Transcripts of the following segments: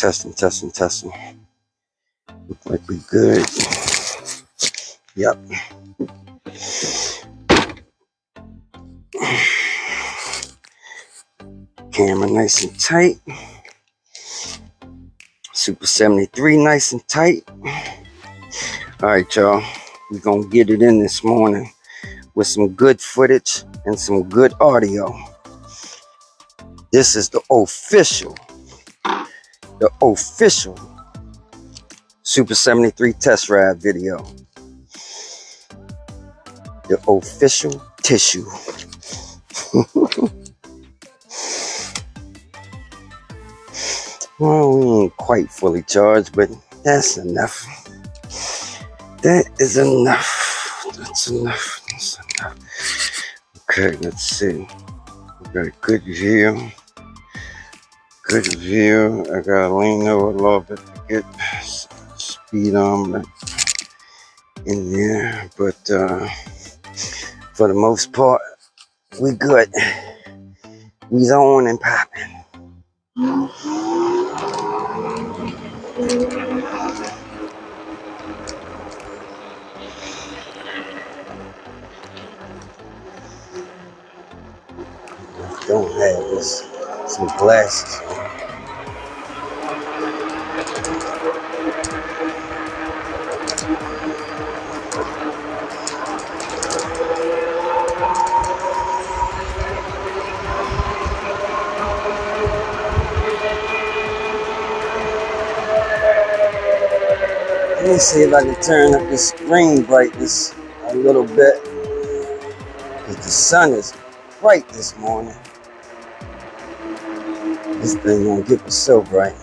Testing. Look like we good. Yep. Camera nice and tight. Super 73 nice and tight. Alright, y'all. We're gonna get it in this morning with some good footage and some good audio. This is the official Super 73 test ride video. The official tissue. Well, we ain't quite fully charged, but that's enough. That is enough. That's enough. Okay, let's see. We got a good view. I gotta lean over a little bit to get speed on in there, but for the most part, we good. We's on and popping. Don't have this. Some glasses. Let me see if I can turn up the screen brightness a little bit, because the sun is bright this morning. This thing gonna get me so bright.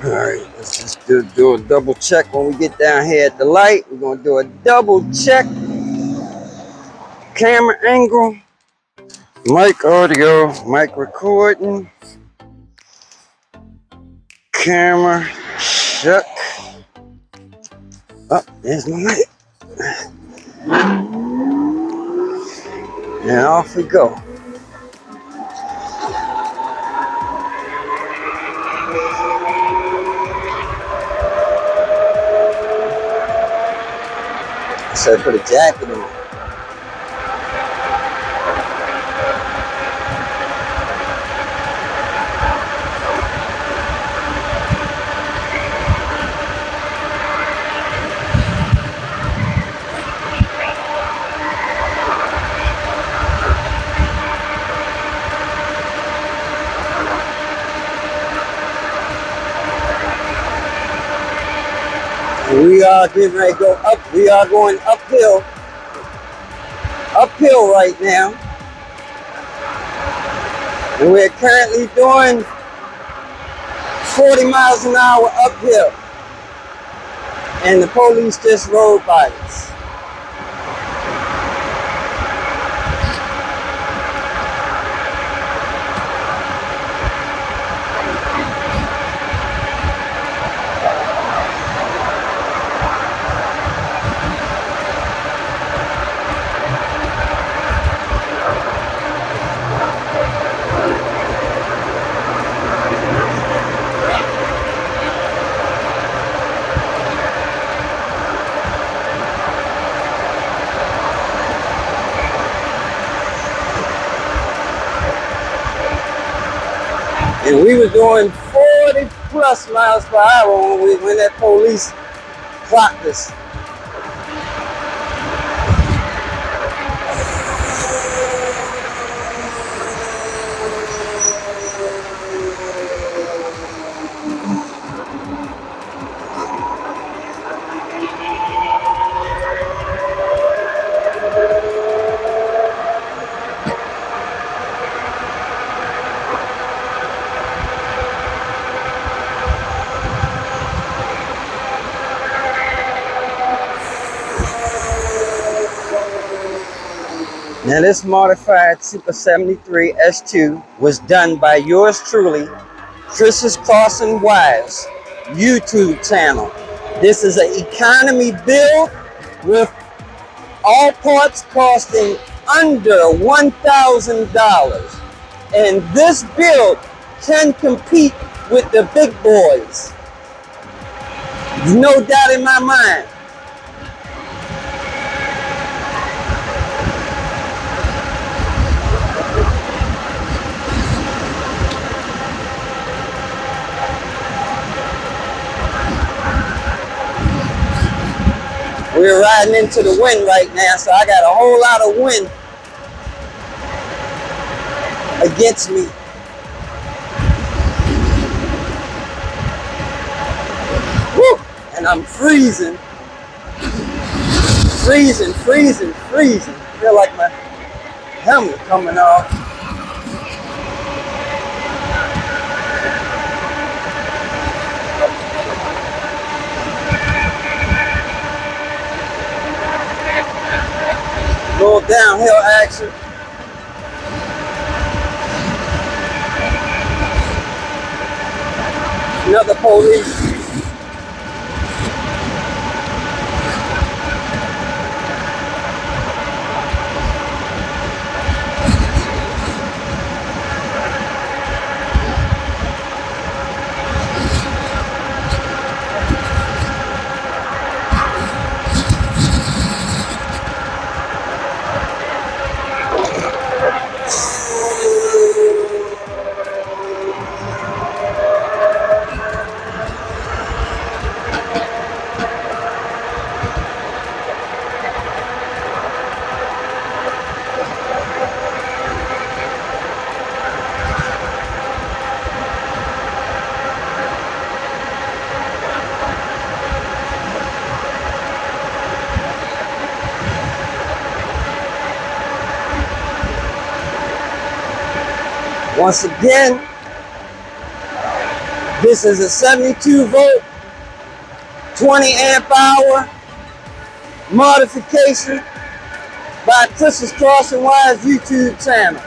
Alright, let's just do a double check when we get down here at the light. We're gonna do a double check. Camera angle, mic audio, mic recording. Camera, check. Oh, there's my light. And off we go. So I put a jacket on. We are getting ready to go up. We are going uphill right now. And we're currently doing 40 miles an hour uphill. And the police just rode by us. And we were doing 40 plus miles per hour when that police clocked us. Now this modified Super 73 S2 was done by yours truly, Chriscrossingwires. YouTube channel. This is an economy build with all parts costing under $1,000. And this build can compete with the big boys. There's no doubt in my mind. We're riding into the wind right now, so I got a whole lot of wind against me. Woo! And I'm freezing. Freezing. I feel like my helmet coming off. Little downhill action. Another police. Once again, this is a 72 volt, 20 amp hour modification by Chriscrossingwires YouTube channel.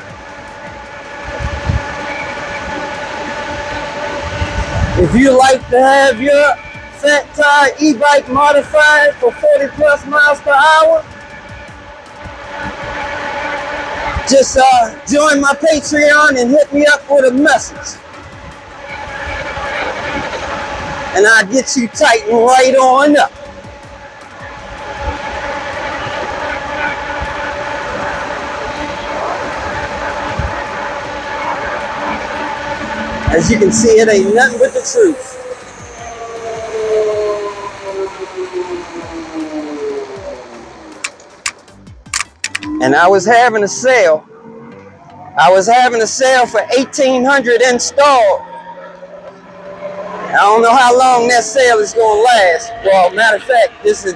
If you like to have your fat tire e-bike modified for 40 plus miles per hour, just join my Patreon and hit me up with a message. And I'll get you tightened right on up. As you can see, it ain't nothing but the truth. And I was having a sale. I was having a sale for $1,800 installed. I don't know how long that sale is going to last. Well, matter of fact, this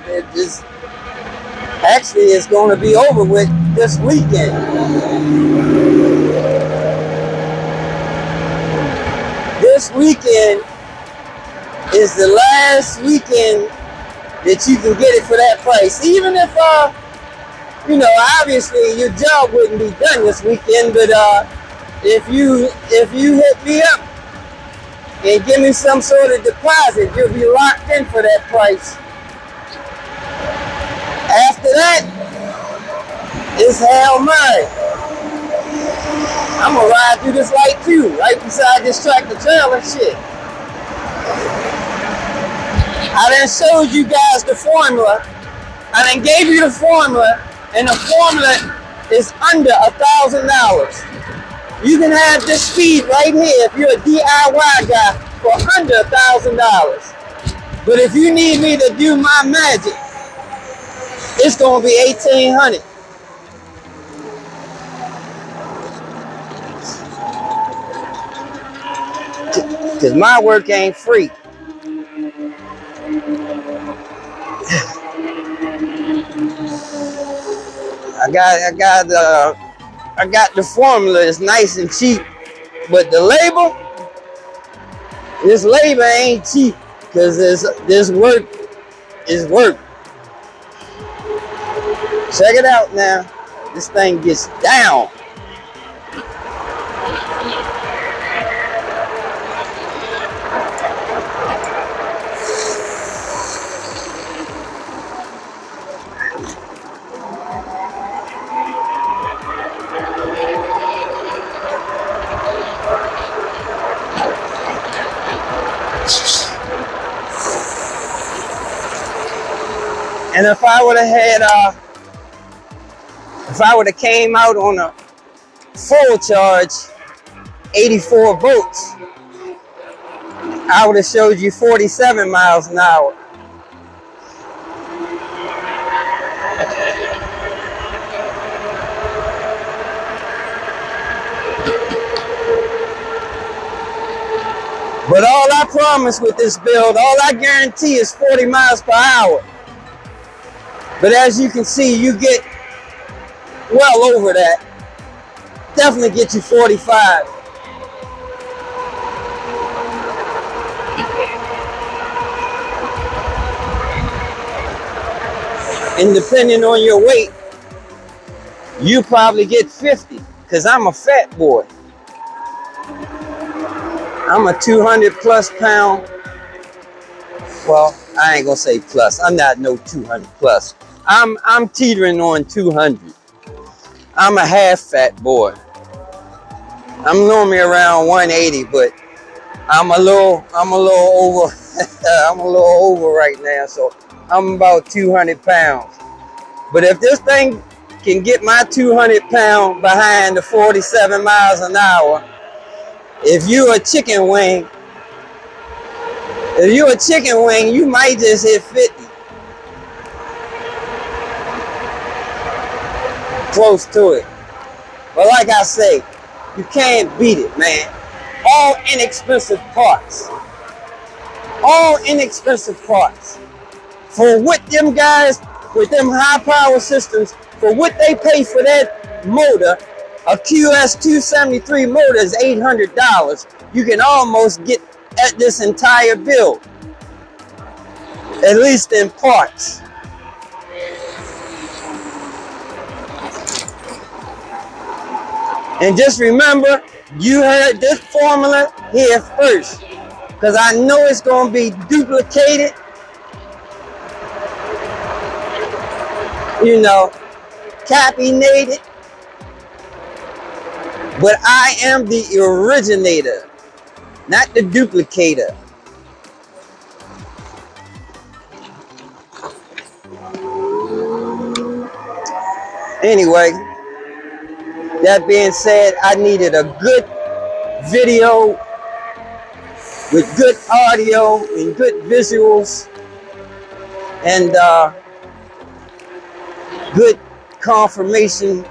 actually is going to be over with this weekend. This weekend is the last weekend that you can get it for that price. Even if you know, obviously your job wouldn't be done this weekend, but if you hit me up and give me some sort of deposit, you'll be locked in for that price. After that, it's Hail Mary. I'm gonna ride through this light too, right beside this tractor trailer shit. I done showed you guys the formula. I done gave you the formula. And the formula is under $1,000. You can have this speed right here if you're a DIY guy for under $1,000. But if you need me to do my magic, it's gonna be $1,800. Cause my work ain't free. I got the formula. It's nice and cheap, but the label, this label ain't cheap because this work is work. Check it out now. This thing gets down. And if I would have had, if I would have came out on a full charge, 84 volts, I would have showed you 47 miles an hour. But all I promise with this build, all I guarantee is 40 miles per hour. But as you can see, you get well over that. Definitely get you 45. And depending on your weight, you probably get 50, because I'm a fat boy. I'm a 200 plus pound. Well, I ain't gonna say plus. I'm not no 200 plus. I'm teetering on 200. I'm a half fat boy. I'm normally around 180, but I'm a little over. I'm a little over right now, so I'm about 200 pounds. But if this thing can get my 200 pound behind the 47 miles an hour, if you're a chicken wing, you might just hit 50. Close to it. But like I say, you can't beat it, man. All inexpensive parts. All inexpensive parts. For what them guys with them high power systems, for what they pay for that motor, a QS273 motor is $800. You can almost get at this entire build, at least in parts. And just remember, you heard this formula here first, because I know it's going to be duplicated, you know, copy-nated. But I am the originator, not the duplicator. Anyway, that being said, I needed a good video with good audio and good visuals and good confirmation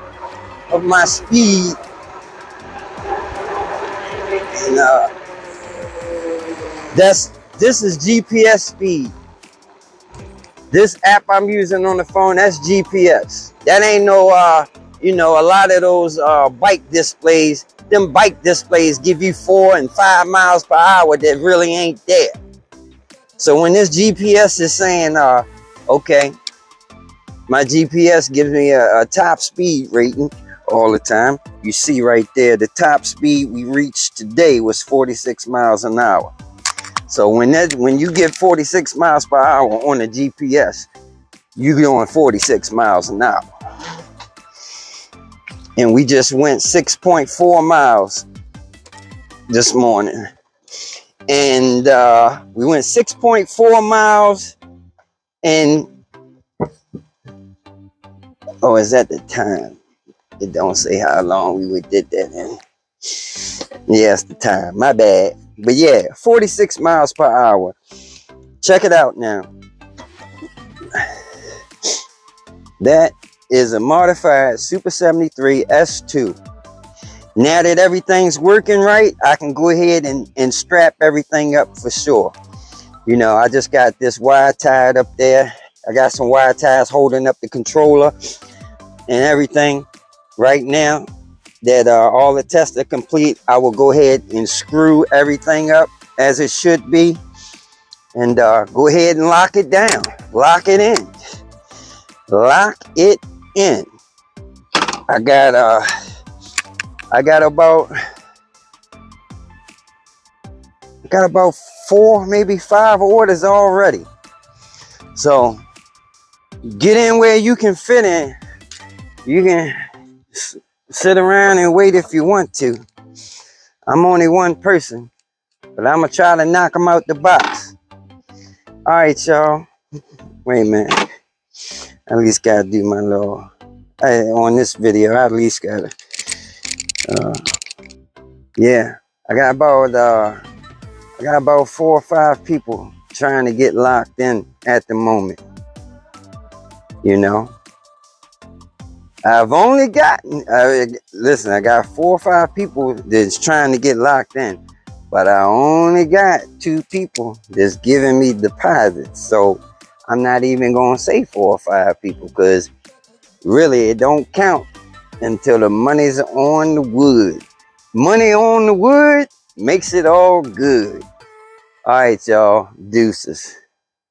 of my speed. And this is GPS speed. This app I'm using on the phone, that's GPS. That ain't no you know, a lot of those bike displays, them bike displays give you 4 and 5 miles per hour that really ain't there. So when this GPS is saying, okay, my GPS gives me a top speed rating all the time. You see right there, the top speed we reached today was 46 miles an hour. So when you get 46 miles per hour on the GPS, you're going 46 miles an hour. And we just went 6.4 miles this morning. And we went 6.4 miles and, oh, is that the time? It don't say how long we did that in. Yeah, it's the time, my bad. But yeah, 46 miles per hour. Check it out now. That is a modified Super 73 S2. Now that everything's working right, I can go ahead and strap everything up for sure. You know, I just got this wire tied up there. I got some wire ties holding up the controller and everything. Right now that all the tests are complete, I will go ahead and screw everything up as it should be and go ahead and lock it down. Lock it in. Lock it in. I got about 4, maybe 5 orders already. So get in where you can fit in. You can sit around and wait if you want to. I'm only one person, but I'm gonna try to knock them out the box. All right, y'all. Wait a minute. at least gotta do my little, on this video, I at least gotta, yeah. I got about 4 or 5 people trying to get locked in at the moment. You know, I've only gotten, listen, I got 4 or 5 people that's trying to get locked in, but I only got 2 people that's giving me deposits. So I'm not even gonna say 4 or 5 people, because really it don't count until the money's on the wood. Money on the wood makes it all good. All right, y'all. Deuces.